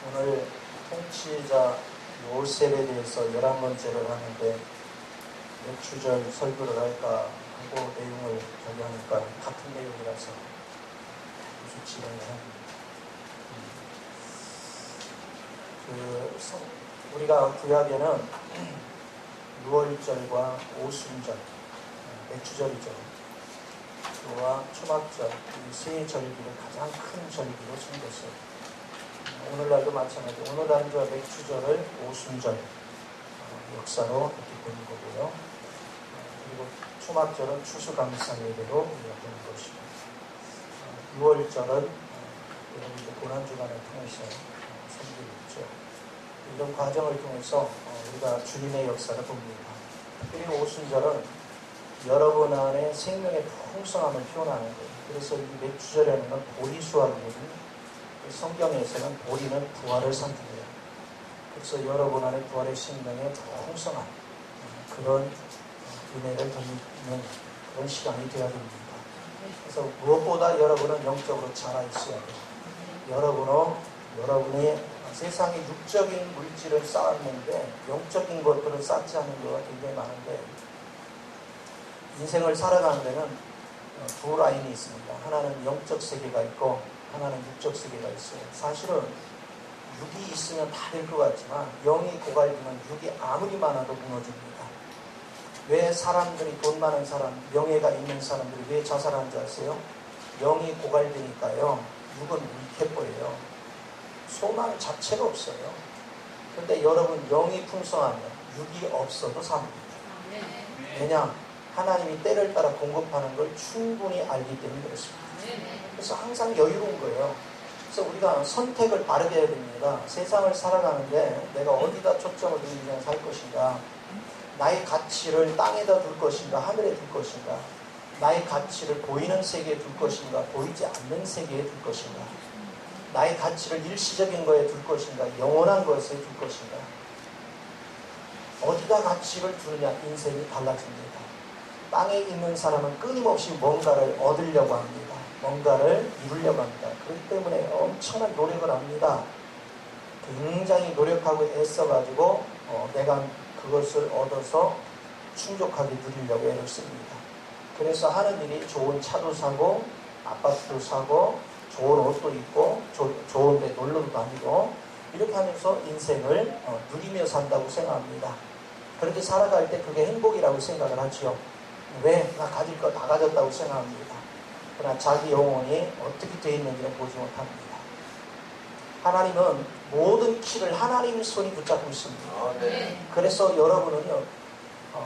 오늘 통치자 요셉에 대해서 11번째를 하는데 몇 주절 설교를 할까 하고 내용을 정리하니까 같은 내용이라서 아주 진행을 합니다. 우리가 구약에는 유월절과 오순절, 맥주절이죠. 그와 초막절, 이 세 절기를 가장 큰 절기로 섬겼어요. 오늘날도 마찬가지. 오늘 안주와 맥주절을 오순절 역사로 이렇게 보는 거고요. 그리고 초막절은 추수감사 예배로 우리가 보는 것이고, 6월절은 여러분들 고난주간을 통해서 섬기고 있죠. 이런 과정을 통해서 우리가 주님의 역사를 봅니다. 특별히 오순절은 여러분 안에 생명의 풍성함을 표현하는 거예요. 그래서 이 맥주절에는 보리수확이거든요. 성경에서는 보리는 부활을 상징해요. 그래서 여러분 안에 부활의 생명의 풍성한 그런 은혜를 덧입는 그런 시간이 되어야 됩니다. 그래서 무엇보다 여러분은 영적으로 자라있어야 돼요. 여러분이 세상의 육적인 물질을 쌓았는데 영적인 것들을 쌓지 않은 경우가 굉장히 많은데, 인생을 살아가는 데는 두 라인이 있습니다. 하나는 영적 세계가 있고 하나는 육적 세계가 있어요. 사실은 육이 있으면 다 될 것 같지만 영이 고갈되면 육이 아무리 많아도 무너집니다. 왜 사람들이, 돈 많은 사람, 명예가 있는 사람들이 왜 자살하는 줄 아세요? 영이 고갈되니까요. 육은 위태보여요. 소망 자체가 없어요. 그런데 여러분 영이 풍성하면 육이 없어도 삽니다. 왜냐? 하나님이 때를 따라 공급하는 걸 충분히 알기 때문에 그렇습니다. 그래서 항상 여유로운 거예요. 그래서 우리가 선택을 바르게 해야 됩니다. 세상을 살아가는데 내가 어디다 초점을 두고 그냥 살 것인가, 나의 가치를 땅에다 둘 것인가, 하늘에 둘 것인가, 나의 가치를 보이는 세계에 둘 것인가, 보이지 않는 세계에 둘 것인가, 나의 가치를 일시적인 거에 둘 것인가, 영원한 것에 둘 것인가, 어디다 가치를 두느냐 인생이 달라집니다. 땅에 있는 사람은 끊임없이 뭔가를 얻으려고 합니다. 뭔가를 이루려고 합니다. 그렇기 때문에 엄청난 노력을 합니다. 굉장히 노력하고 애써가지고 내가 그것을 얻어서 충족하게 누리려고 애를 씁니다. 그래서 하는 일이 좋은 차도 사고 아파트도 사고 좋은 옷도 입고 좋은 데 놀러도 다니고 이렇게 하면서 인생을 누리며 산다고 생각합니다. 그렇게 살아갈 때 그게 행복이라고 생각을 하죠. 왜? 나 가질 거 다 가졌다고 생각합니다. 그러나 자기 영혼이 어떻게 되어 있는지는 보지 못합니다. 하나님은 모든 키를 하나님 손이 붙잡고 있습니다. 그래서 여러분은요,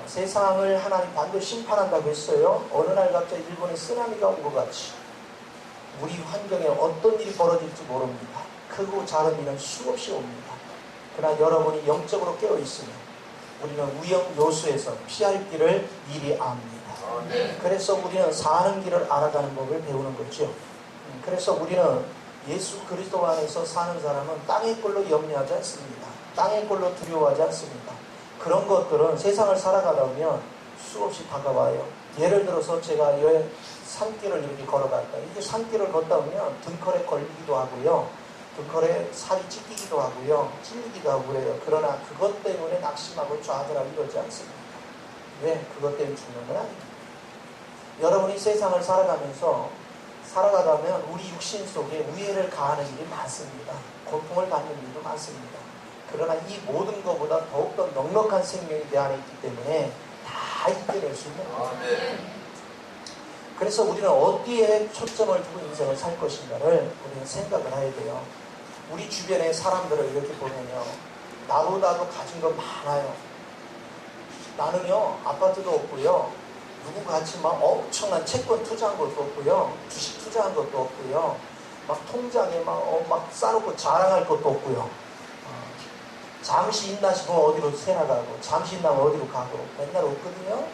세상을 하나님 반드시 심판한다고 했어요. 어느 날 갑자기 일본에 쓰나미가 온 것 같이 우리 환경에 어떤 일이 벌어질지 모릅니다. 크고 작은 일은 수없이 옵니다. 그러나 여러분이 영적으로 깨어있으면 우리는 우영요수에서 피할 길을 미리 압니다. 그래서 우리는 사는 길을 알아가는 법을 배우는 거죠. 그래서 우리는 예수 그리스도 안에서 사는 사람은 땅의 꼴로 염려하지 않습니다. 땅의 꼴로 두려워하지 않습니다. 그런 것들은 세상을 살아가다 보면 수없이 다가와요. 예를 들어서 제가 산길을 이렇게 걸어갈까, 이게 산길을 걷다 보면 등컬에 걸리기도 하고요, 등컬에 살이 찢기기도 하고요, 찔리기도 하고 그래요. 그러나 그것 때문에 낙심하고 좌절하고 이러지 않습니다. 왜? 그것 때문에 죽는 건 아닙니다. 여러분이 세상을 살아가면서 살아가다면 우리 육신 속에 우애를 가하는 일이 많습니다. 고통을 받는 일도 많습니다. 그러나 이 모든 것보다 더욱더 넉넉한 생명이 내 안에 있기 때문에 다 이겨낼 수 있는 거죠. 그래서 우리는 어디에 초점을 두고 인생을 살 것인가를 우리는 생각을 해야 돼요. 우리 주변의 사람들을 이렇게 보면요, 나보다도 가진 건 많아요. 나는요, 아파트도 없고요, 누구 같이 막 엄청난 채권 투자한 것도 없고요, 주식 투자한 것도 없고요, 막 통장에 막 싸놓고 자랑할 것도 없고요, 잠시 있나 싶으면 어디로 새나가고, 잠시 있나면 어디로 가고, 맨날 없거든요.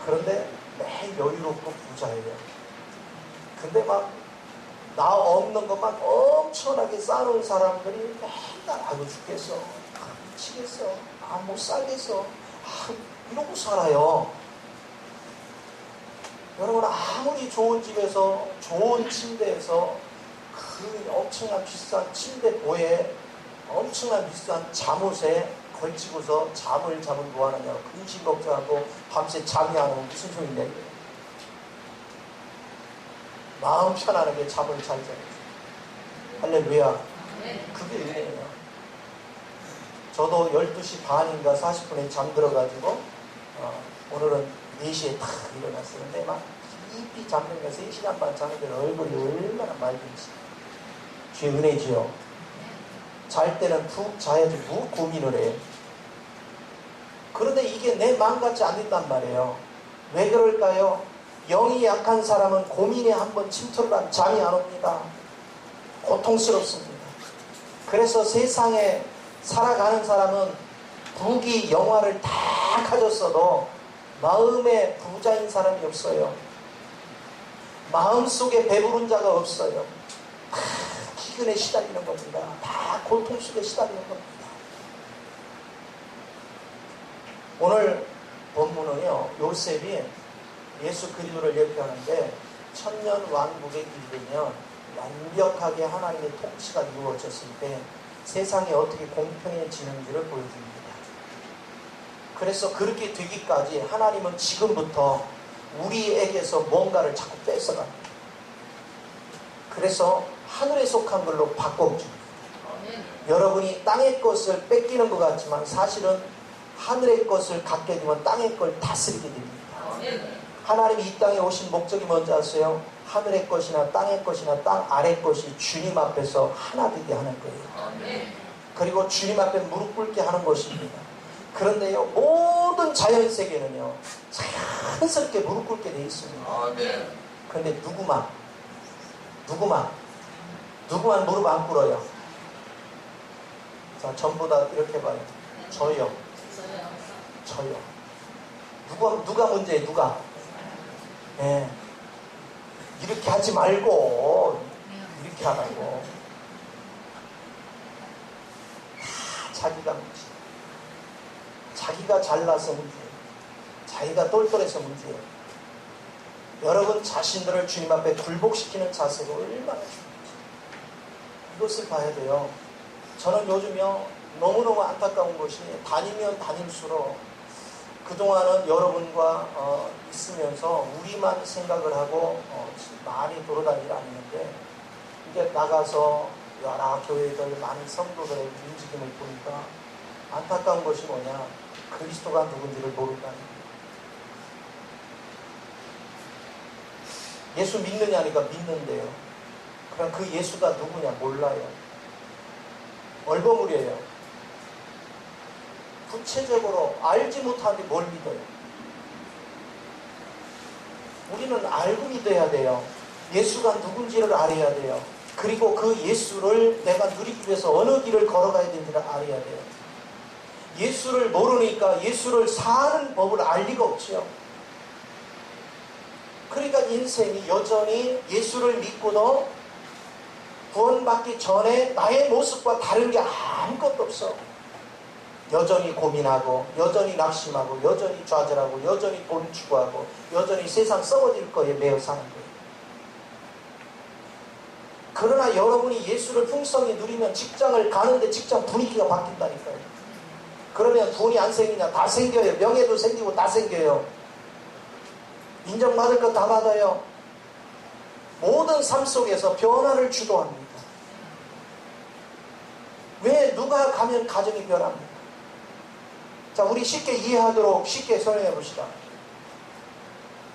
그런데 매일 여유롭고 부자예요. 근데 막 나 없는 것만 엄청나게 쌓아놓은 사람들이 맨날 아이고 죽겠어, 미치겠어, 못 살겠어, 이러고 살아요. 여러분, 아무리 좋은 집에서 좋은 침대에서 그 엄청난 비싼 침대보에 엄청난 비싼 잠옷에 걸치고서 잠을 자면 뭐하느냐, 근심 걱정하고 밤새 잠이 안 오면 무슨 소리냐 이게. 마음 편안하게 잠을 잘 자야지. 할렐루야. 그게 은혜예요. 저도 12시 반인가 40분에 잠들어가지고 오늘은 4시에 탁 일어났어요. 근데 막 깊이 잠들면 3시간 반 자는데 얼굴이 얼마나 맑은지. 주의 은혜지요. 잘 때는 푹 자야지 뭐 고민을 해. 그런데 이게 내 마음 같지 않는단 말이에요. 왜 그럴까요? 영이 약한 사람은 고민에 한번 침투를 하면 잠이 안 옵니다. 고통스럽습니다. 그래서 세상에 살아가는 사람은 부귀 영화를 다 가졌어도 마음에 부자인 사람이 없어요. 마음속에 배부른 자가 없어요. 다 기근에 시달리는 겁니다. 다 고통 속에 시달리는 겁니다. 오늘 본문은요, 요셉이 예수 그리스도를 예표하는데 천년 왕국에 이르면 완벽하게 하나님의 통치가 이루어졌을 때 세상이 어떻게 공평해지는지를 보여줍니다. 그래서 그렇게 되기까지 하나님은 지금부터 우리에게서 뭔가를 자꾸 뺏어갑니다. 그래서 하늘에 속한 걸로 바꿔줍니다. 여러분이 땅의 것을 뺏기는 것 같지만 사실은 하늘의 것을 갖게 되면 땅의 걸 다스리게 됩니다. 하나님이 이 땅에 오신 목적이 뭔지 아세요? 하늘의 것이나 땅의 것이나 땅 아래 것이 주님 앞에서 하나 되게 하는 거예요. 그리고 주님 앞에 무릎 꿇게 하는 것입니다. 그런데요, 모든 자연세계는요 자연스럽게 무릎 꿇게 되어 있습니다. 그런데 누구만 무릎 안 꿇어요? 자, 전부 다 이렇게 봐요. 저요. 누가 문제예요? 누가? 네. 이렇게 하지 말고 이렇게 하라고. 다 자기가 문제. 자기가 잘나서 문제예요. 자기가 똘똘해서 문제예요. 여러분 자신들을 주님 앞에 굴복시키는 자세가 얼마나 중요한지 이것을 봐야 돼요. 저는 요즘요 너무너무 안타까운 것이 다니면 다닐수록 그동안은 여러분과 있으면서 우리만 생각을 하고 많이 돌아다니라 했는데 이제 나가서 여러 교회들 많은 성도들의 움직임을 보니까 안타까운 것이 뭐냐, 그리스도가 누군지를 모른다는 거예요. 예수 믿느냐니까 믿는데요. 그럼 그 예수가 누구냐 몰라요. 얼버무려요. 구체적으로 알지 못하는데 뭘 믿어요? 우리는 알고 믿어야 돼요. 예수가 누군지를 알아야 돼요. 그리고 그 예수를 내가 누리기 위해서 어느 길을 걸어가야 되는지를 알아야 돼요. 예수를 모르니까 예수를 사는 법을 알 리가 없죠. 그러니까 인생이 여전히 예수를 믿고도 구원받기 전에 나의 모습과 다른 게 아무것도 없어. 여전히 고민하고, 여전히 낙심하고, 여전히 좌절하고, 여전히 돈 추구하고, 여전히 세상 썩어질 거에 매여 사는 거예요. 그러나 여러분이 예수를 풍성히 누리면 직장을 가는데 직장 분위기가 바뀐다니까요. 그러면 돈이 안 생기냐? 다 생겨요. 명예도 생기고 다 생겨요. 인정받을 것 다 받아요. 모든 삶 속에서 변화를 주도합니다. 왜 누가 가면 가정이 변합니까? 자, 우리 쉽게 이해하도록 쉽게 설명해 봅시다.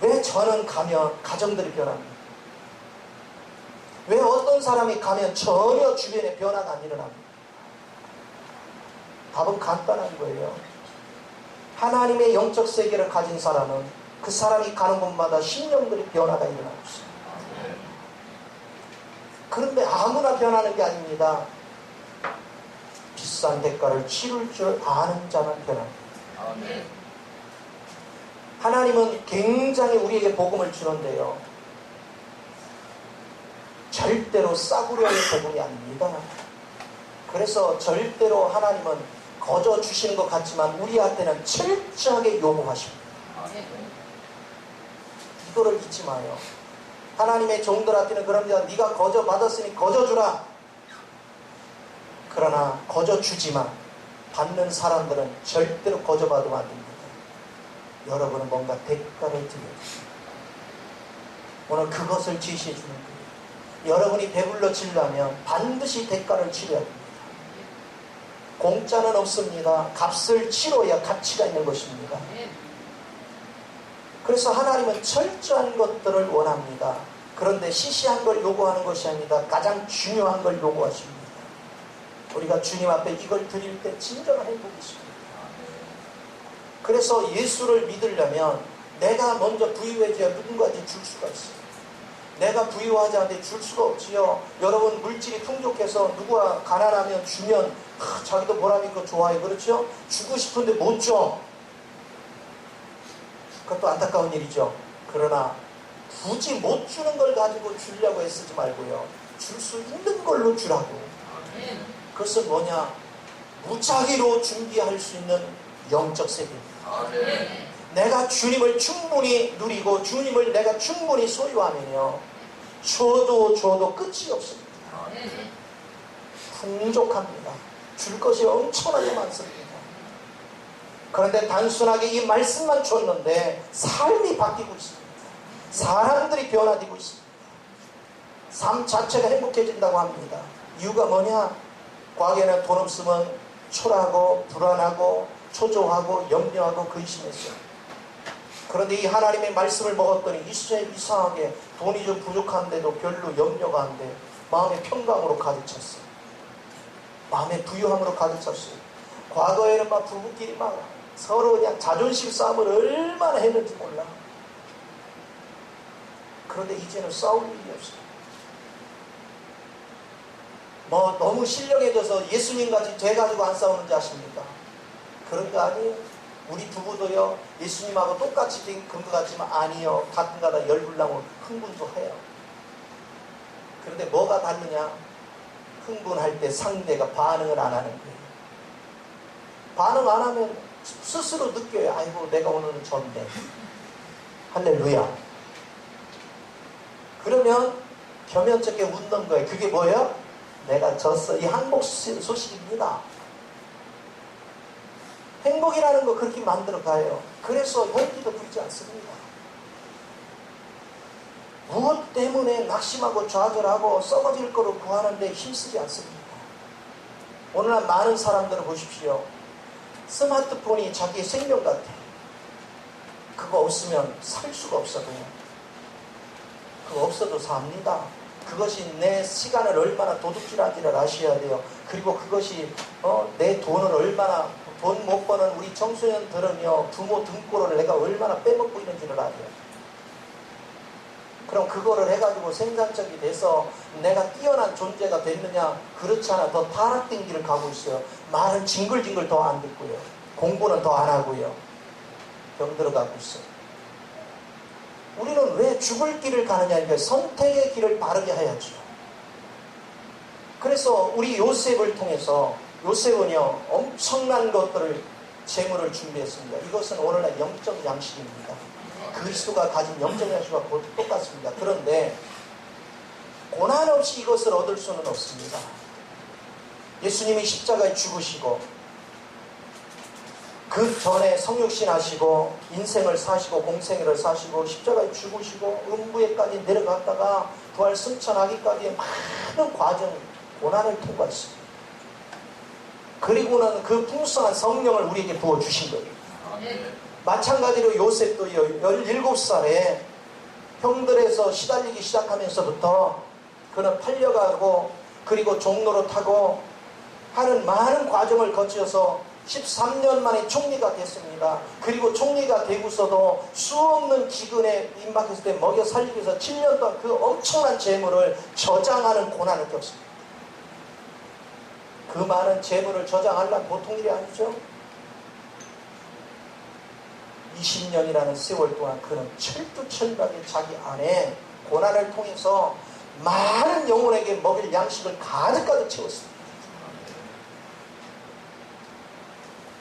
왜 저는 가면 가정들이 변합니까? 왜 어떤 사람이 가면 전혀 주변에 변화가 안 일어납니까? 답은 간단한 거예요. 하나님의 영적 세계를 가진 사람은 그 사람이 가는 곳마다 심령들의 변화가 일어나고 있어요. 그런데 아무나 변하는 게 아닙니다. 비싼 대가를 치를 줄 아는 자만 변합니다. 하나님은 굉장히 우리에게 복음을 주는데요, 절대로 싸구려의 복음이 아닙니다. 그래서 절대로 하나님은 거저 주시는 것 같지만 우리한테는 철저하게 요구하십니다. 이거를 잊지 마요. 하나님의 종들한테는 그럽니다. 네가 거저 받았으니 거저 주라. 그러나 거저 주지만 받는 사람들은 절대로 거저 받으면 안 됩니다. 여러분은 뭔가 대가를 드려야 됩니다. 오늘 그것을 지시해 주는 거예요. 여러분이 배불러지려면 반드시 대가를 치러야 됩니다. 공짜는 없습니다. 값을 치러야 가치가 있는 것입니다. 그래서 하나님은 철저한 것들을 원합니다. 그런데 시시한 걸 요구하는 것이 아닙니다. 가장 중요한 걸 요구하십니다. 우리가 주님 앞에 이걸 드릴 때 진정한 행복이 있습니다. 그래서 예수를 믿으려면 내가 먼저 부유해져야 누군가한테 줄 수가 있어요. 내가 부유하지 않는데 줄 수가 없지요. 여러분 물질이 풍족해서 누가 가난하면 주면 자기도 보람 있고 좋아요. 그렇죠? 주고 싶은데 못 줘. 그것도 안타까운 일이죠. 그러나 굳이 못 주는 걸 가지고 주려고 애쓰지 말고요. 줄 수 있는 걸로 주라고. 그것은 뭐냐? 무작위로 준비할 수 있는 영적 세계입니다. 내가 주님을 충분히 누리고 주님을 내가 충분히 소유하면요. 줘도 끝이 없습니다. 풍족합니다. 줄 것이 엄청나게 많습니다. 그런데 단순하게 이 말씀만 줬는데 삶이 바뀌고 있습니다. 사람들이 변화되고 있습니다. 삶 자체가 행복해진다고 합니다. 이유가 뭐냐? 과거에는 돈 없으면 초라하고 불안하고 초조하고 염려하고 근심했어요. 그런데 이 하나님의 말씀을 먹었더니 이상하게 돈이 좀 부족한데도 별로 염려가 안 돼. 마음의 평강으로 가득 찼어요. 마음의 부유함으로 가득 찼어요. 과거에는 막 부부끼리 막 서로 그냥 자존심 싸움을 얼마나 했는지 몰라. 그런데 이제는 싸울 일이 없어요. 뭐 너무 신령해져서 예수님같이 돼가지고 안 싸우는지 아십니까? 그런 거 아니에요. 우리 부부도요, 예수님하고 똑같이 된 것 같지만 아니요. 가끔가다 열불나고 흥분도 해요. 그런데 뭐가 다르냐? 흥분할 때 상대가 반응을 안 하는 거예요. 반응 안 하면 스스로 느껴요. 아이고 내가 오늘은 졌네. 할렐루야. 그러면 겸연쩍게 웃는 거예요. 그게 뭐예요? 내가 졌어. 이 항복 소식입니다. 행복이라는 거 그렇게 만들어 가요. 그래서 용기도 부리지 않습니다. 무엇 때문에 낙심하고 좌절하고 썩어질 거로 구하는데 힘쓰지 않습니다. 오늘날 많은 사람들을 보십시오. 스마트폰이 자기의 생명 같아. 그거 없으면 살 수가 없어요. 그거 없어도 삽니다. 그것이 내 시간을 얼마나 도둑질하는지를 아셔야 돼요. 그리고 그것이 내 돈을 얼마나 돈 못 버는 우리 청소년들은요 부모 등골을 내가 얼마나 빼먹고 있는지를 알아요. 그럼 그거를 해가지고 생산적이 돼서 내가 뛰어난 존재가 됐느냐? 그렇지 않아. 더 타락된 길을 가고 있어요. 말은 징글징글 더 안 듣고요. 공부는 더 안 하고요. 병들어가고 있어요. 우리는 왜 죽을 길을 가느냐? 선택의 길을 바르게 해야죠. 그래서 우리 요셉을 통해서 요셉은요 엄청난 것들을 재물을 준비했습니다. 이것은 오늘날 영적 양식입니다. 그리스도가 가진 영적 양식과 똑같습니다. 그런데 고난 없이 이것을 얻을 수는 없습니다. 예수님이 십자가에 죽으시고 그 전에 성육신 하시고 인생을 사시고 공생애를 사시고 십자가에 죽으시고 음부에까지 내려갔다가 부활 승천하기까지의 많은 과정 고난을 통과했습니다. 그리고는 그 풍성한 성령을 우리에게 부어주신 거예요. 마찬가지로 요셉도요 17살에 형들에서 시달리기 시작하면서부터 그는 팔려가고 그리고 종로로 타고 하는 많은 과정을 거쳐서 13년 만에 총리가 됐습니다. 그리고 총리가 되고서도 수없는 기근에 임박했을 때 먹여 살리기 위해서 7년 동안 그 엄청난 재물을 저장하는 고난을 겪습니다. 그 많은 재물을 저장하려면 보통 일이 아니죠. 20년이라는 세월 동안 그는 철두철미하게 자기 안에 고난을 통해서 많은 영혼에게 먹일 양식을 가득가득 채웠습니다.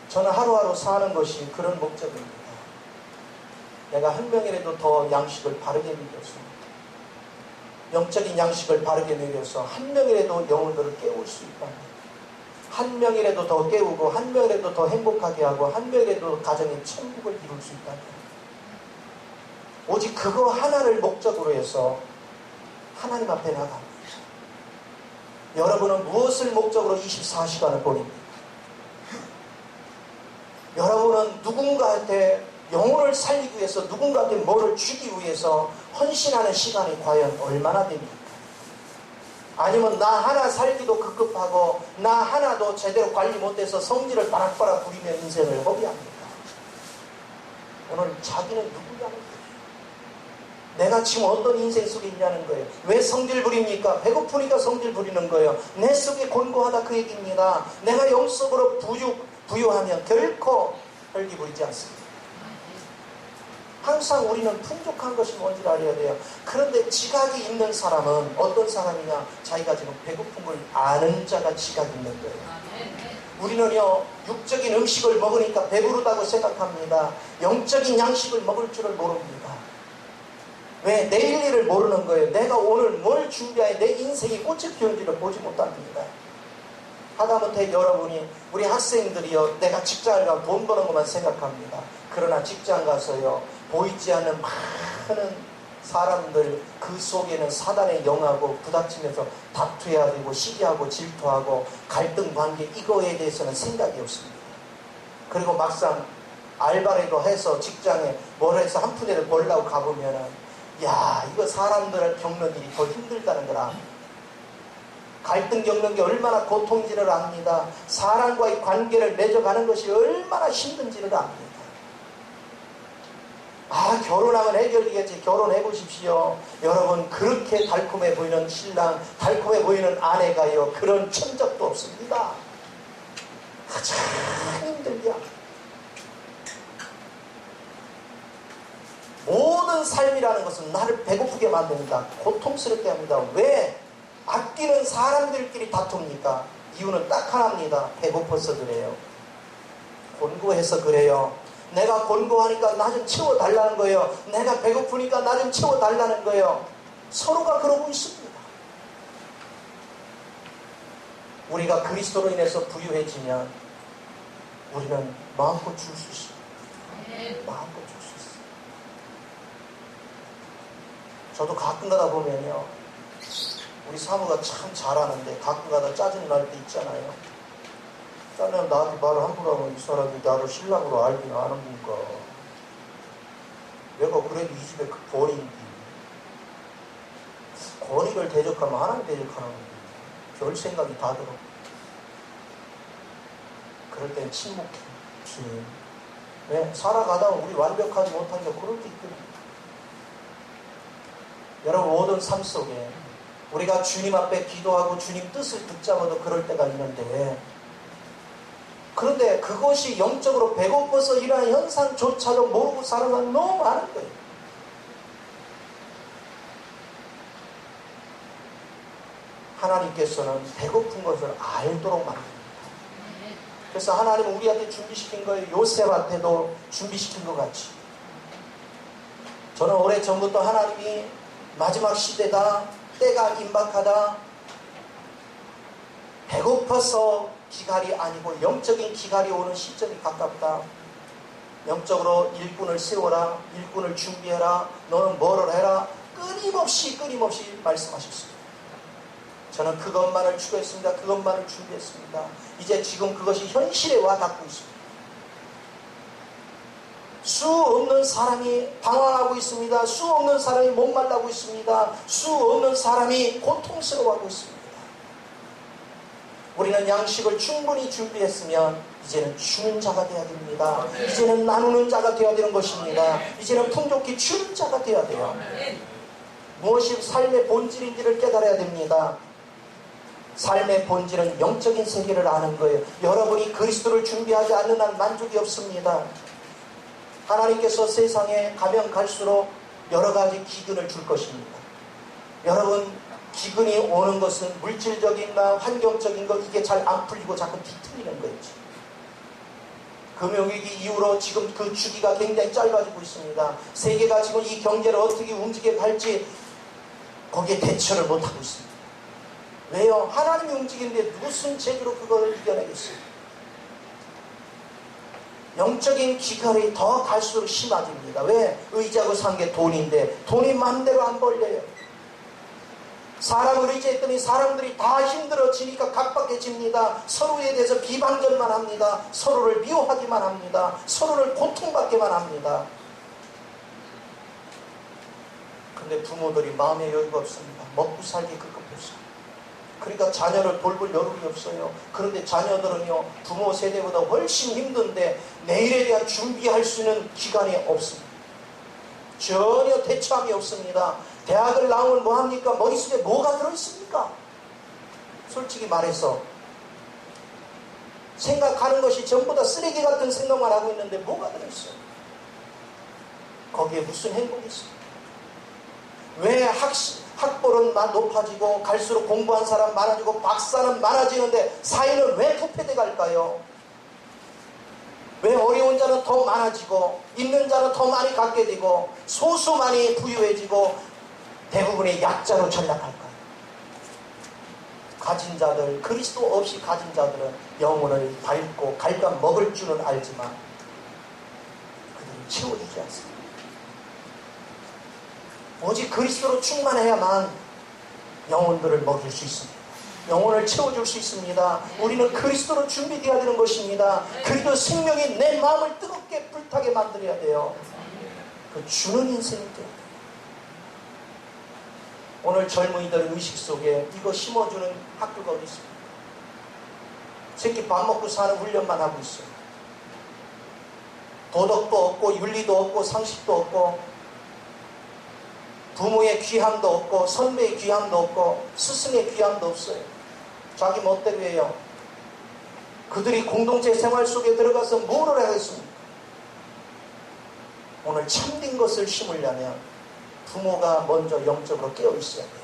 저는 하루하루 사는 것이 그런 목적입니다. 내가 한 명이라도 더 양식을 바르게 믿었습니다. 영적인 양식을 바르게 먹여서 한 명이라도 영혼들을 깨울 수 있다면, 한 명이라도 더 깨우고 한 명이라도 더 행복하게 하고 한 명이라도 가정의 천국을 이룰 수 있다면, 오직 그거 하나를 목적으로 해서 하나님 앞에 나갑니다. 여러분은 무엇을 목적으로 24시간을 보냅니까? 여러분은 누군가한테 영혼을 살리기 위해서, 누군가한테 뭐를 주기 위해서 헌신하는 시간이 과연 얼마나 됩니까? 아니면 나 하나 살기도 급급하고 나 하나도 제대로 관리 못해서 성질을 바락바락 부리며 인생을 허비합니까? 오늘 자기는 누구냐는 거예요. 내가 지금 어떤 인생 속에 있냐는 거예요. 왜 성질 부립니까? 배고프니까 성질 부리는 거예요. 내 속에 곤고하다 그 얘기입니다. 내가 영적으로 부유하면 결코 혈기 부리지 않습니다. 항상 우리는 풍족한 것이 뭔지를 알아야 돼요. 그런데 지각이 있는 사람은 어떤 사람이냐? 자기가 지금 배고픈 걸 아는 자가 지각이 있는 거예요. 우리는요, 육적인 음식을 먹으니까 배부르다고 생각합니다. 영적인 양식을 먹을 줄을 모릅니다. 왜? 내일 일을 모르는 거예요. 내가 오늘 뭘 준비해 내 인생이 꽃을 피운지를 보지 못합니다. 하다못해 여러분이, 우리 학생들이요, 내가 직장을 가면 돈 버는 것만 생각합니다. 그러나 직장 가서요, 보이지 않는 많은 사람들, 그 속에는 사단의 영하고 부닥치면서 다투어야 되고 시기하고 질투하고 갈등 관계, 이거에 대해서는 생각이 없습니다. 그리고 막상 알바라도 해서 직장에 뭘 해서 한 푼이라도 벌려고 가보면은, 야, 이거 사람들 겪는 일이 더 힘들다는 걸 압니다. 갈등 겪는 게 얼마나 고통인지를 압니다. 사람과의 관계를 맺어가는 것이 얼마나 힘든지를 압니다. 아, 결혼하면 해결되겠지. 결혼해 보십시오. 여러분, 그렇게 달콤해 보이는 신랑, 달콤해 보이는 아내가요, 그런 천적도 없습니다. 가장 힘들게 합니다. 모든 삶이라는 것은 나를 배고프게 만듭니다. 고통스럽게 합니다. 왜? 아끼는 사람들끼리 다툽니까? 이유는 딱 하나입니다. 배고파서 그래요. 곤고해서 그래요. 내가 곤고하니까 나 좀 채워달라는 거예요. 내가 배고프니까 나 좀 채워달라는 거예요. 서로가 그러고 있습니다. 우리가 그리스도로 인해서 부유해지면 우리는 마음껏 줄 수 있습니다. 마음껏 줄 수 있어요. 저도 가끔 가다 보면요, 우리 사모가 참 잘하는데 가끔 가다 짜증 날 때 있잖아요. 짜증나면 나한테 말을 함부로 하면 이 사람이 나를 신랑으로 알긴 아는가. 내가 그래도 이 집에 그 권위인데, 권위를 대적하면 하나님 대적하는 건데 별 생각이 다 들어. 그럴 땐 침묵해. 주님. 왜? 살아가다가 우리 완벽하지 못한 게 그럴 때 있거든요. 여러분, 모든 삶 속에 우리가 주님 앞에 기도하고 주님 뜻을 듣자마자 그럴 때가 있는데, 그런데 그것이 영적으로 배고파서 일어나는 현상조차도 모르고 사는 사람이 너무 많은 거예요. 하나님께서는 배고픈 것을 알도록 만듭니다. 그래서 하나님은 우리한테 준비시킨 거예요. 요셉한테도 준비시킨 것 같이. 저는 오래전부터 하나님이 마지막 시대다, 때가 임박하다, 배고파서 기갈이 아니고 영적인 기갈이 오는 시점이 가깝다. 영적으로 일꾼을 세워라, 일꾼을 준비해라, 너는 뭐를 해라, 끊임없이 말씀하셨습니다. 저는 그것만을 추구했습니다. 그것만을 준비했습니다. 이제 지금 그것이 현실에 와 닿고 있습니다. 수 없는 사람이 방황하고 있습니다. 수 없는 사람이 목말라고 있습니다. 수 없는 사람이 고통스러워하고 있습니다. 우리는 양식을 충분히 준비했으면 이제는 주는 자가 되어야 됩니다. 이제는 나누는 자가 되어야 되는 것입니다. 이제는 풍족히 주는 자가 되어야 돼요. 무엇이 삶의 본질인지를 깨달아야 됩니다. 삶의 본질은 영적인 세계를 아는 거예요. 여러분이 그리스도를 준비하지 않는 한 만족이 없습니다. 하나님께서 세상에 가면 갈수록 여러 가지 기근을 줄 것입니다. 여러분, 기근이 오는 것은 물질적인가 환경적인 것, 이게 잘 안 풀리고 자꾸 뒤틀리는 거였지. 금융위기 이후로 지금 그 주기가 굉장히 짧아지고 있습니다. 세계가 지금 이 경제를 어떻게 움직여 갈지 거기에 대처를 못하고 있습니다. 왜요? 하나님이 움직이는데 무슨 재주로 그걸 이겨내겠어요? 영적인 기갈이 더 갈수록 심해집니다. 왜? 의지하고 산 게 돈인데 돈이 마음대로 안 벌려요. 사람을 의지했더니 사람들이 다 힘들어지니까 각박해집니다. 서로에 대해서 비방전만 합니다. 서로를 미워하기만 합니다. 서로를 고통받게만 합니다. 근데 부모들이 마음에 여유가 없습니다. 먹고 살기 급급해서. 그러니까 자녀를 돌볼 여력이 없어요. 그런데 자녀들은요, 부모 세대보다 훨씬 힘든데 내일에 대한 준비할 수 있는 기간이 없습니다. 전혀 대처함이 없습니다. 대학을 나오면 뭐합니까? 머릿속에 뭐가 들어있습니까? 솔직히 말해서 생각하는 것이 전부 다 쓰레기 같은 생각만 하고 있는데 뭐가 들어있어요? 거기에 무슨 행복이 있어요? 왜 학벌은 높아지고 갈수록 공부한 사람 많아지고 박사는 많아지는데 사회는 왜 부패돼 갈까요? 왜 어려운 자는 더 많아지고 있는 자는 더 많이 갖게 되고 소수만이 부유해지고 대부분의 약자로 전락할까요? 가진 자들, 그리스도 없이 가진 자들은 영혼을 밟고 갈감 먹을 줄은 알지만 그들은 채워주지 않습니다. 오직 그리스도로 충만해야만 영혼들을 먹일 수 있습니다. 영혼을 채워줄 수 있습니다. 우리는 그리스도로 준비되어야 되는 것입니다. 그리고 생명이 내 마음을 뜨겁게 불타게 만들어야 돼요. 그 주는 인생이 돼요. 오늘 젊은이들의 의식 속에 이거 심어주는 학교가 어디 있습니까? 새끼 밥 먹고 사는 훈련만 하고 있어요. 도덕도 없고 윤리도 없고 상식도 없고 부모의 귀함도 없고 선배의 귀함도 없고 스승의 귀함도 없어요. 자기 멋대로 해요. 그들이 공동체 생활 속에 들어가서 뭐를 하겠습니까? 오늘 참된 것을 심으려면 부모가 먼저 영적으로 깨어 있어야 돼요.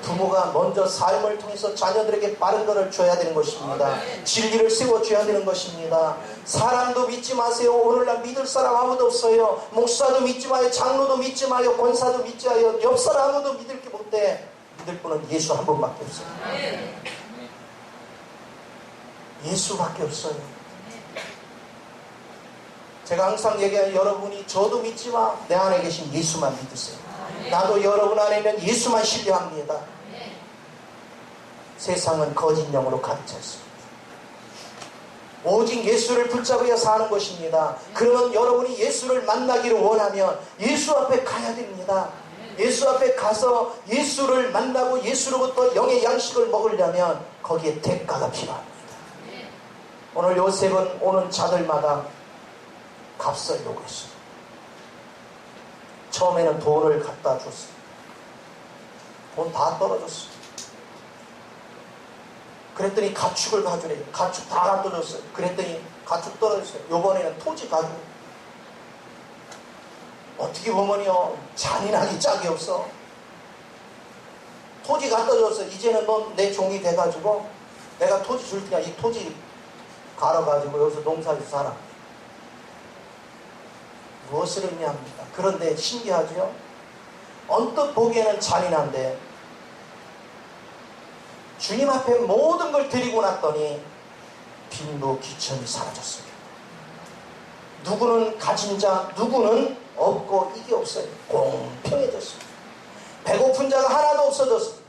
부모가 먼저 삶을 통해서 자녀들에게 바른 것을 줘야 되는 것입니다. 진리를 세워줘야 되는 것입니다. 사람도 믿지 마세요. 오늘날 믿을 사람 아무도 없어요. 목사도 믿지 마요. 장로도 믿지 마요. 권사도 믿지 마요. 옆 사람 아무도 믿을 게 못돼. 믿을 분은 예수 한 분밖에 없어요. 예수밖에 없어요. 제가 항상 얘기하는 여러분이 저도 믿지 마. 내 안에 계신 예수만 믿으세요. 나도 여러분 안에 있는 예수만 신뢰합니다. 세상은 거짓 영으로 가득 차 있습니다. 오직 예수를 붙잡아야 사는 것입니다. 그러면 여러분이 예수를 만나기를 원하면 예수 앞에 가야 됩니다. 예수 앞에 가서 예수를 만나고 예수로부터 영의 양식을 먹으려면 거기에 대가가 필요합니다. 오늘 요셉은 오는 자들마다 값을 요구했습니다. 처음에는 돈을 갖다 줬어요. 돈 다 떨어졌어요. 그랬더니 가축을 가져래요. 가축 다 갖다 줬어요. 그랬더니 가축 떨어졌어요. 요번에는 토지 가져. 어떻게 보면요, 잔인하기 짝이 없어. 토지 갖다 줬어요. 이제는 넌 내 종이 돼가지고 내가 토지 줄 테니까 이 토지 갈아가지고 여기서 농사를 살아. 무엇을 의미합니까? 그런데 신기하죠? 언뜻 보기에는 잔인한데 주님 앞에 모든 걸 드리고 났더니 빈도 귀천이 사라졌습니다. 누구는 가진 자, 누구는 없고 이게 없어요. 공평해졌습니다. 배고픈 자가 하나도 없어졌습니다.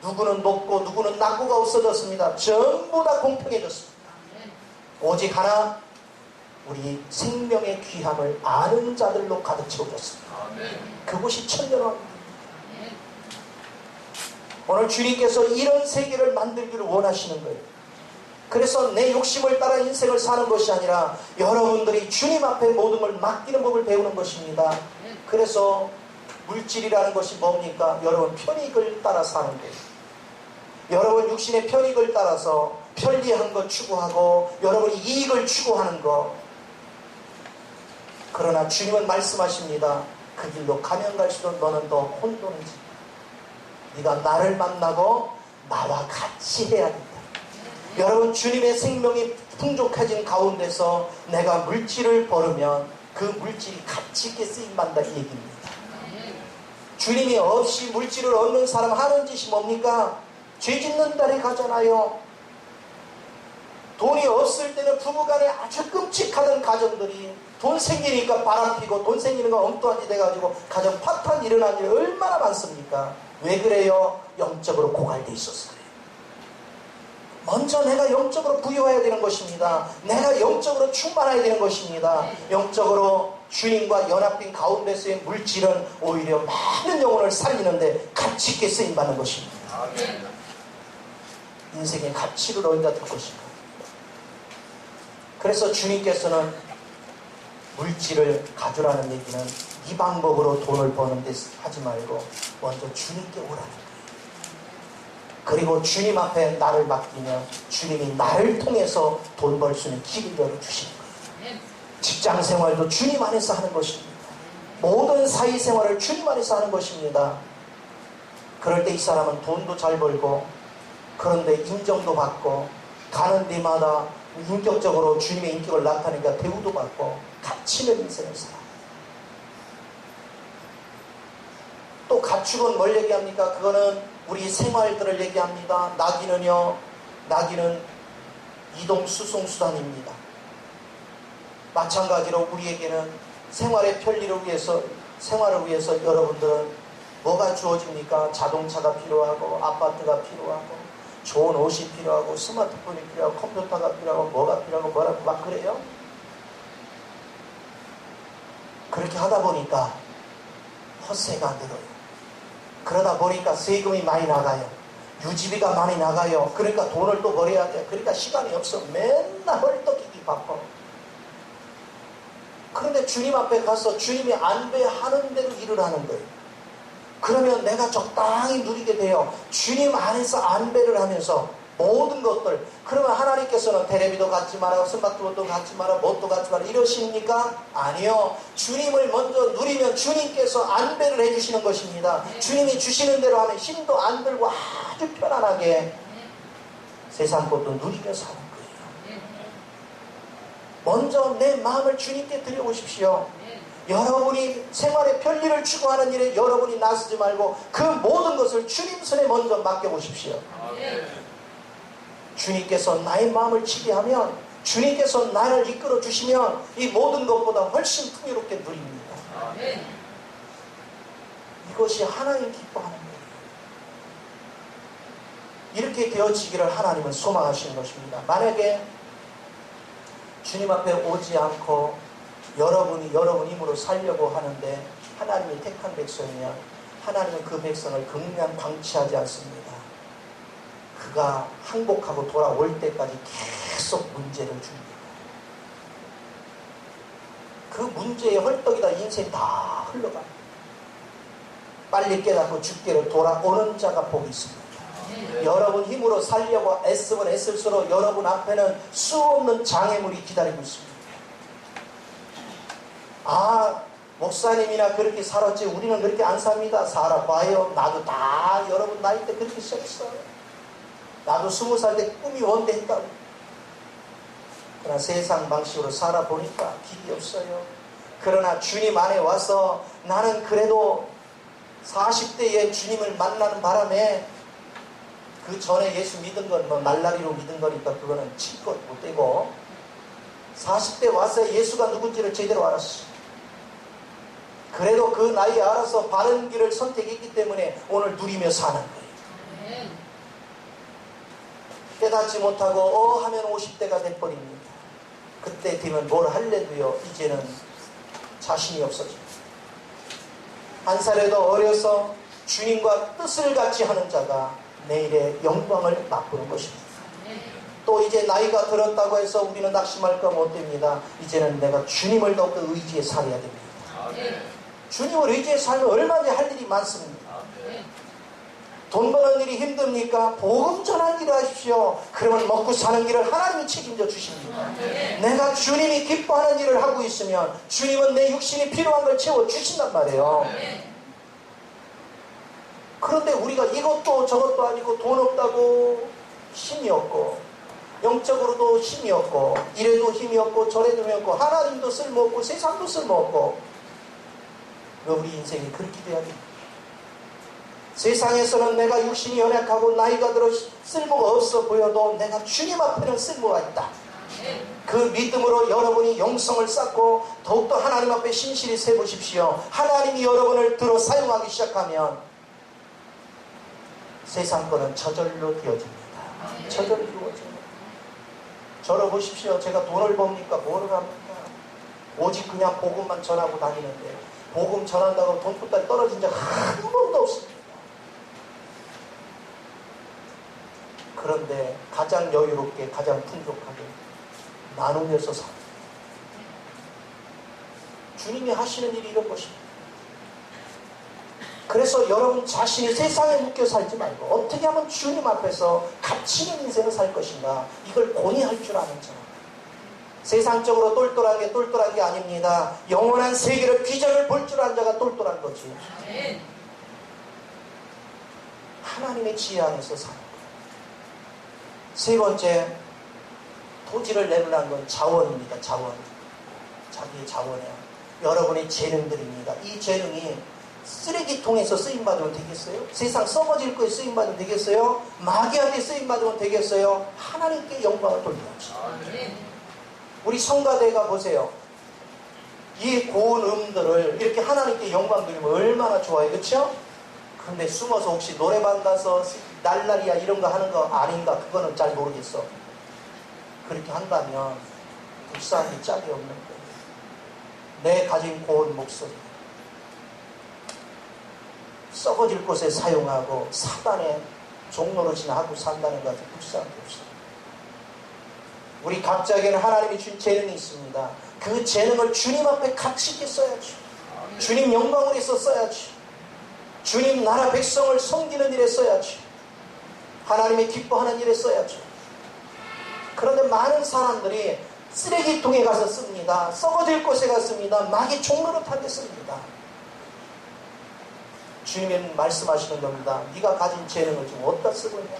누구는 높고 누구는 낮고가 없어졌습니다. 전부 다 공평해졌습니다. 오직 하나, 우리 생명의 귀함을 아는 자들로 가득 채워졌습니다. 그곳이 천년왕국입니다. 오늘 주님께서 이런 세계를 만들기를 원하시는 거예요. 그래서 내 욕심을 따라 인생을 사는 것이 아니라 여러분들이 주님 앞에 모든 걸 맡기는 법을 배우는 것입니다. 그래서 물질이라는 것이 뭡니까? 여러분 편익을 따라 사는 거예요. 여러분 육신의 편익을 따라서 편리한 것 추구하고 여러분이 이익을 추구하는 것. 그러나 주님은 말씀하십니다. 그 길로 가면 갈수록 너는 더 혼돈해진다. 네가 나를 만나고 나와 같이 해야 된다. 여러분 주님의 생명이 풍족해진 가운데서 내가 물질을 벌으면 그 물질이 가치 있게 쓰임받는다 이 얘기입니다. 주님이 없이 물질을 얻는 사람 하는 짓이 뭡니까? 죄 짓는 딸이 가잖아요. 돈이 없을 때는 부부간에 아주 끔찍하던 가정들이 돈 생기니까 바람피고 돈 생기는 거 엉뚱한 짓 해가지고 가정 파탄 일어난 일이 얼마나 많습니까? 왜 그래요? 영적으로 고갈돼 있어서 그래요. 먼저 내가 영적으로 부유해야 되는 것입니다. 내가 영적으로 충만해야 되는 것입니다. 영적으로 주님과 연합된 가운데서의 물질은 오히려 많은 영혼을 살리는데 가치 있게 쓰임받는 것입니다. 인생의 가치를 어디다 둘 것인가. 그래서 주님께서는 물질을 가져라는 얘기는 이 방법으로 돈을 버는 데 하지 말고 먼저 주님께 오라는 거예요. 그리고 주님 앞에 나를 맡기면 주님이 나를 통해서 돈 벌 수 있는 길을 열어주시는 거예요. 직장 생활도 주님 안에서 하는 것입니다. 모든 사회 생활을 주님 안에서 하는 것입니다. 그럴 때 이 사람은 돈도 잘 벌고 그런데 인정도 받고 가는 데마다 인격적으로 주님의 인격을 나타내니까 대우도 받고 가치 있는 인생을 살아. 또 가축은 뭘 얘기합니까? 그거는 우리 생활들을 얘기합니다. 나귀는 이동 수송수단입니다. 마찬가지로 우리에게는 생활의 편리를 위해서, 생활을 위해서 여러분들은 뭐가 주어집니까? 자동차가 필요하고 아파트가 필요하고 좋은 옷이 필요하고 스마트폰이 필요하고 컴퓨터가 필요하고 뭐가 필요하고 뭐라고 막 그래요? 그렇게 하다 보니까 허세가 늘어요. 그러다 보니까 세금이 많이 나가요. 유지비가 많이 나가요. 그러니까 돈을 또 벌어야 돼요. 그러니까 시간이 없어. 맨날 헐떡이기 바빠. 그런데 주님 앞에 가서 주님이 안배하는 대로 일을 하는 거예요. 그러면 내가 적당히 누리게 돼요. 주님 안에서 안배를 하면서 모든 것들. 그러면 하나님께서는 텔레비도 갖지 마라, 스마트폰도 갖지 마라, 뭣도 갖지 마라 이러십니까? 아니요. 주님을 먼저 누리면 주님께서 안배를 해주시는 것입니다. 주님이 주시는 대로 하면 힘도 안 들고 아주 편안하게 세상 것도 누리며 사는 거예요. 먼저 내 마음을 주님께 드려보십시오. 여러분이 생활의 편리를 추구하는 일에 여러분이 나서지 말고 그 모든 것을 주님 손에 먼저 맡겨보십시오. 주님께서 나의 마음을 지배하면, 주님께서 나를 이끌어 주시면 이 모든 것보다 훨씬 풍요롭게 누립니다. 이것이 하나님 기뻐하는 거예요. 이렇게 되어지기를 하나님은 소망하시는 것입니다. 만약에 주님 앞에 오지 않고 여러분이 여러분 힘으로 살려고 하는데 하나님이 택한 백성이면 하나님은 그 백성을 그냥 방치하지 않습니다. 그가 항복하고 돌아올 때까지 계속 문제를 줍니다. 그 문제의 헐떡이다 인생이 다 흘러갑니다. 빨리 깨닫고 죽기를 돌아오는 자가 복이 있습니다. 여러분 힘으로 살려고 애쓰면 애쓸수록 여러분 앞에는 수없는 장애물이 기다리고 있습니다. 아, 목사님이나 그렇게 살았지 우리는 그렇게 안 삽니다. 살아봐요. 나도 다 여러분 나이 때 그렇게 시작했어요. 나도 20살 때 꿈이 원대했다고. 그러나 세상 방식으로 살아보니까 길이 없어요. 그러나 주님 안에 와서 나는 그래도 40대에 주님을 만나는 바람에 그 전에 예수 믿은 건 뭐 날라리로 믿은 거니까 그거는 칠것 못되고 40대 와서 예수가 누군지를 제대로 알았어. 그래도 그 나이에 알아서 바른 길을 선택했기 때문에 오늘 누리며 사는 거예요. 깨닫지 못하고 하면 50대가 돼버립니다. 그때 되면 뭘 할래도요 이제는 자신이 없어집니다. 한 살에도 어려서 주님과 뜻을 같이 하는 자가 내일의 영광을 맛보는 것입니다. 또 이제 나이가 들었다고 해서 우리는 낙심할까 못됩니다. 이제는 내가 주님을 더욱더 의지해 살아야 됩니다. 주님을 의지해 살면 얼마나 할 일이 많습니다. 돈 버는 일이 힘듭니까? 복음 전하는 일을 하십시오. 그러면 먹고 사는 길을 하나님이 책임져 주십니다. 내가 주님이 기뻐하는 일을 하고 있으면 주님은 내 육신이 필요한 걸 채워주신단 말이에요. 그런데 우리가 이것도 저것도 아니고 돈 없다고 힘이 없고 영적으로도 힘이 없고 이래도 힘이 없고 저래도 힘이 없고 하나님도 쓸모없고 세상도 쓸모없고 왜 우리 인생이 그렇게 돼야 됩니까? 세상에서는 내가 육신이 연약하고 나이가 들어 쓸모가 없어 보여도 내가 주님 앞에는 쓸모가 있다. 그 믿음으로 여러분이 영성을 쌓고 더욱더 하나님 앞에 신실히 세보십시오. 하나님이 여러분을 들어 사용하기 시작하면 세상 거는 저절로 되어집니다. 저절로 되어집니다. 저를 보십시오. 제가 돈을 법니까? 뭐를 합니까? 오직 그냥 복음만 전하고 다니는데 복음 전한다고 돈보다 떨어진 적 한 번도 없습니다. 그런데 가장 여유롭게 가장 풍족하게 나누면서 삽니다. 주님이 하시는 일이 이런 것입니다. 그래서 여러분 자신이 세상에 묶여 살지 말고 어떻게 하면 주님 앞에서 가치 있는 인생을 살 것인가, 이걸 고뇌할 줄 아는 자라. 세상적으로 똘똘한 게 아닙니다. 영원한 세계를 비전을 볼 줄 아는 자가 똘똘한 거지. 하나님의 지혜 안에서 사는 거예요. 세 번째, 토지를 내놓는 건 자원입니다. 자원. 자기의 자원이야. 여러분의 재능들입니다. 이 재능이 쓰레기통에서 쓰임받으면 되겠어요? 세상 썩어질 거에 쓰임받으면 되겠어요? 마귀한테 쓰임받으면 되겠어요? 하나님께 영광을 돌려야지. 우리 성가대가 보세요. 이 고운 음들을 이렇게 하나님께 영광 돌리면 얼마나 좋아요. 그렇죠? 근데 숨어서 혹시 노래방 가서 날라리야 이런 거 하는 거 아닌가? 그거는 잘 모르겠어. 그렇게 한다면 불쌍한 게 짝이 없는 거예요. 내 가진 고운 목소리 썩어질 곳에 사용하고 사단의 종노릇이나 하고 산다는 것 같은 불쌍한 게 없어요. 우리 각자에게는 하나님이 준 재능이 있습니다. 그 재능을 주님 앞에 가치 있게 써야지. 주님 영광을 위해서 써야지. 주님 나라 백성을 섬기는 일에 써야지. 하나님이 기뻐하는 일에 써야지. 그런데 많은 사람들이 쓰레기통에 가서 씁니다. 썩어질 곳에 갔습니다. 마귀 종노릇하게 씁니다. 주님은 말씀하시는 겁니다. 네가 가진 재능을 지금 어디다 쓰고 있냐.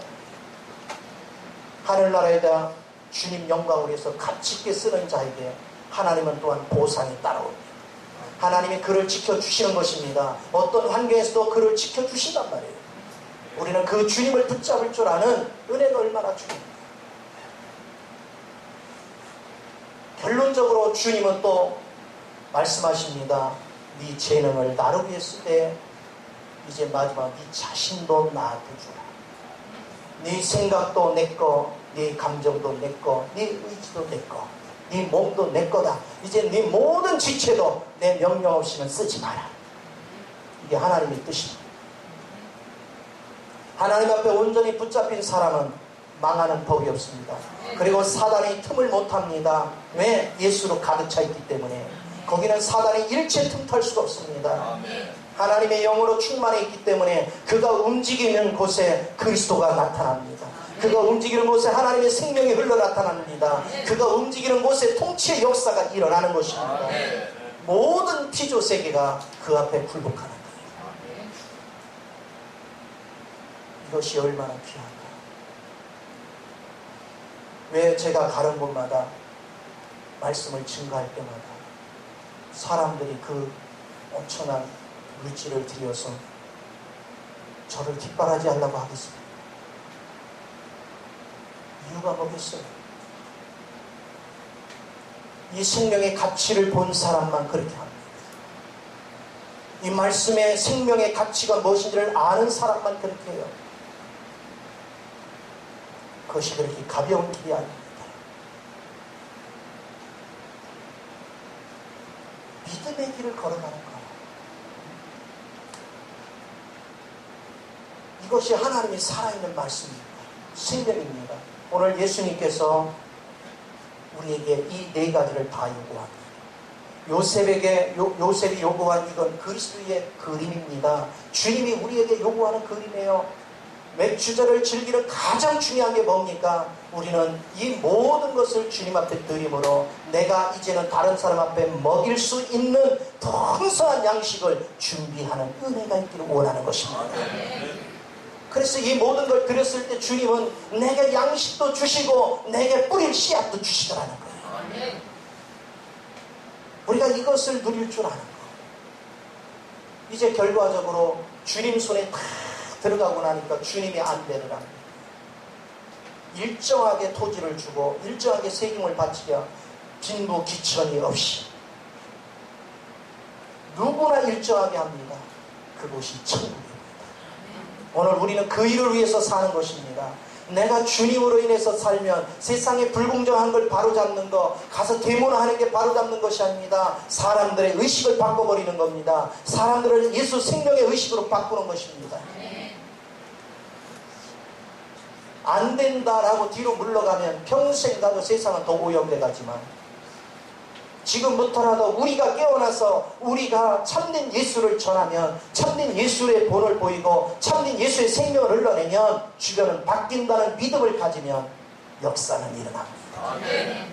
하늘나라에다 주님 영광을 위해서 가치 있게 쓰는 자에게 하나님은 또한 보상이 따라옵니다. 하나님이 그를 지켜주시는 것입니다. 어떤 환경에서도 그를 지켜주신단 말이에요. 우리는 그 주님을 붙잡을 줄 아는 은혜가 얼마나 중요합니다. 결론적으로 주님은 또 말씀하십니다. 네 재능을 나를 위해 쓰되 이제 마지막 네 자신도 나한테 주라. 네 생각도 내 거, 네 감정도 내 거, 네 의지도 내 거, 네 몸도 내 거다. 이제 네 모든 지체도 내 명령 없이는 쓰지 마라. 이게 하나님의 뜻입니다. 하나님 앞에 온전히 붙잡힌 사람은 망하는 법이 없습니다. 그리고 사단이 틈을 못합니다. 왜? 예수로 가득 차 있기 때문에. 거기는 사단이 일체 틈탈 수가 없습니다. 하나님의 영으로 충만해 있기 때문에 그가 움직이는 곳에 그리스도가 나타납니다. 그가 움직이는 곳에 하나님의 생명이 흘러 나타납니다. 그가 움직이는 곳에 통치의 역사가 일어나는 것입니다. 모든 피조 세계가 그 앞에 굴복하는 거예요. 이것이 얼마나 귀한가. 왜 제가 가는 곳마다 말씀을 증거할 때마다 사람들이 그 엄청난 물질을 들여서 저를 뒷바라지 하려고 하겠습니다. 이유가 뭐겠어요? 이 생명의 가치를 본 사람만 그렇게 합니다. 이 말씀의 생명의 가치가 무엇인지를 아는 사람만 그렇게 해요. 그것이 그렇게 가벼운 길이 아닙니다. 믿음의 길을 걸어가는 것. 이것이 하나님이 살아있는 말씀입니다. 생명입니다. 오늘 예수님께서 우리에게 이 네 가지를 다 요구합니다. 요셉이 요구한 이건 그리스도의 그림입니다. 주님이 우리에게 요구하는 그림이에요. 맥주절을 즐기는 가장 중요한 게 뭡니까? 우리는 이 모든 것을 주님 앞에 드림으로 내가 이제는 다른 사람 앞에 먹일 수 있는 풍성한 양식을 준비하는 은혜가 있기를 원하는 것입니다. 그래서 이 모든 걸 드렸을 때 주님은 내게 양식도 주시고 내게 뿌릴 씨앗도 주시더라는 거예요. 우리가 이것을 누릴 줄 아는 거. 이제 결과적으로 주님 손에 다 들어가고 나니까 주님이 안배를 합니다. 일정하게 토지를 주고 일정하게 세금을 바치려 빈부귀천이 없이 누구나 일정하게 합니다. 그곳이 천국입니다. 오늘 우리는 그 일을 위해서 사는 것입니다. 내가 주님으로 인해서 살면 세상에 불공정한 걸 바로잡는 거, 가서 데모하는 게 바로잡는 것이 아닙니다. 사람들의 의식을 바꿔버리는 겁니다. 사람들을 예수 생명의 의식으로 바꾸는 것입니다. 안 된다라고 뒤로 물러가면 평생 가도 세상은 더 오염돼 가지만, 지금부터라도 우리가 깨어나서 우리가 참된 예수를 전하면, 참된 예수의 본을 보이고 참된 예수의 생명을 흘러내면 주변은 바뀐다는 믿음을 가지면 역사는 일어납니다. 아멘.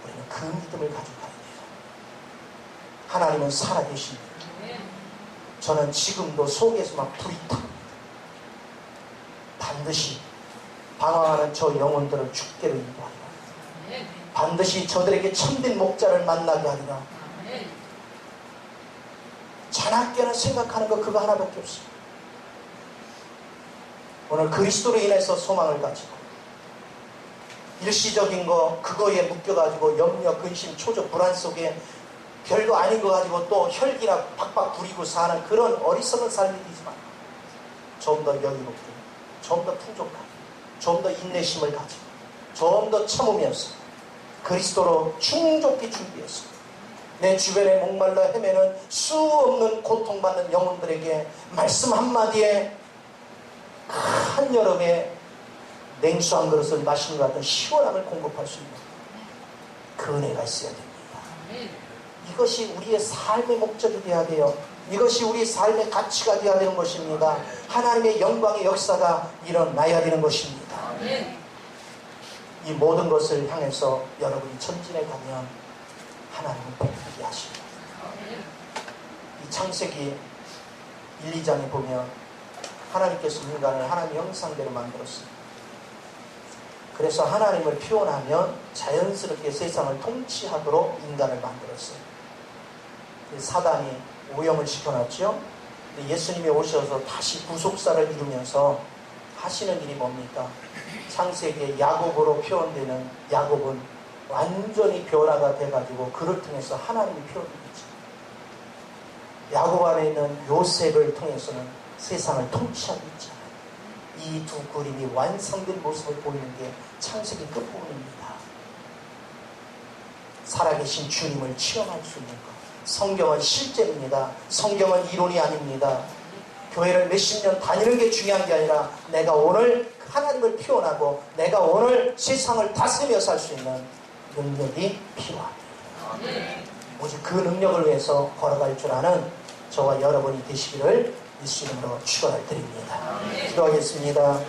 우리는 그 믿음을 가지고 가야 돼요. 하나님은 살아계십니다. 저는 지금도 속에서 막 불이 탑니다. 반드시 방황하는 저 영혼들을 주께로 인도하리라. 반드시 저들에게 참된 목자를 만나게 하리라. 자나깨나 생각하는 거 그거 하나밖에 없어요. 오늘 그리스도로 인해서 소망을 가지고 일시적인 거 그거에 묶여가지고 염려, 근심, 초조, 불안 속에 별거 아닌 거 가지고 또 혈기나 박박 부리고 사는 그런 어리석은 삶이 되지만 좀 더 여유롭게, 좀 더 풍족하게, 좀 더 인내심을 가지고, 좀 더 참으면서 그리스도로 충족히 준비해서 내 주변에 목말라 헤매는 수 없는 고통받는 영혼들에게 말씀 한마디에 한여름에 냉수 한 그릇을 마시는 것 같은 시원함을 공급할 수 있는 그 은혜가 있어야 됩니다. 이것이 우리의 삶의 목적이 되어야 돼요. 이것이 우리 삶의 가치가 되어야 되는 것입니다. 하나님의 영광의 역사가 일어나야 되는 것입니다. 이 모든 것을 향해서 여러분이 전진해 가면 하나님은 베풀게 하십니다. 이 창세기 1, 2장에 보면 하나님께서 인간을 하나님의 형상대로 만들었습니다. 그래서 하나님을 표현하면 자연스럽게 세상을 통치하도록 인간을 만들었어요. 사단이 오염을 시켜놨죠. 예수님이 오셔서 다시 구속사를 이루면서 하시는 일이 뭡니까? 창세기의 야곱으로 표현되는 야곱은 완전히 변화가 돼가지고 그를 통해서 하나님이 표현되죠. 야곱 안에 있는 요셉을 통해서는 세상을 통치하고 있잖아요. 이 두 그림이 완성된 모습을 보이는 게 창세기 끝부분입니다. 살아계신 주님을 체험할 수 있는 것. 성경은 실제입니다. 성경은 이론이 아닙니다. 교회를 몇십 년 다니는 게 중요한 게 아니라 내가 오늘 하나님을 표현하고 내가 오늘 세상을 다스리며 살 수 있는 능력이 필요합니다. 오직 그 능력을 위해서 걸어갈 줄 아는 저와 여러분이 되시기를 예수 이름으로 축원을 드립니다. 기도하겠습니다.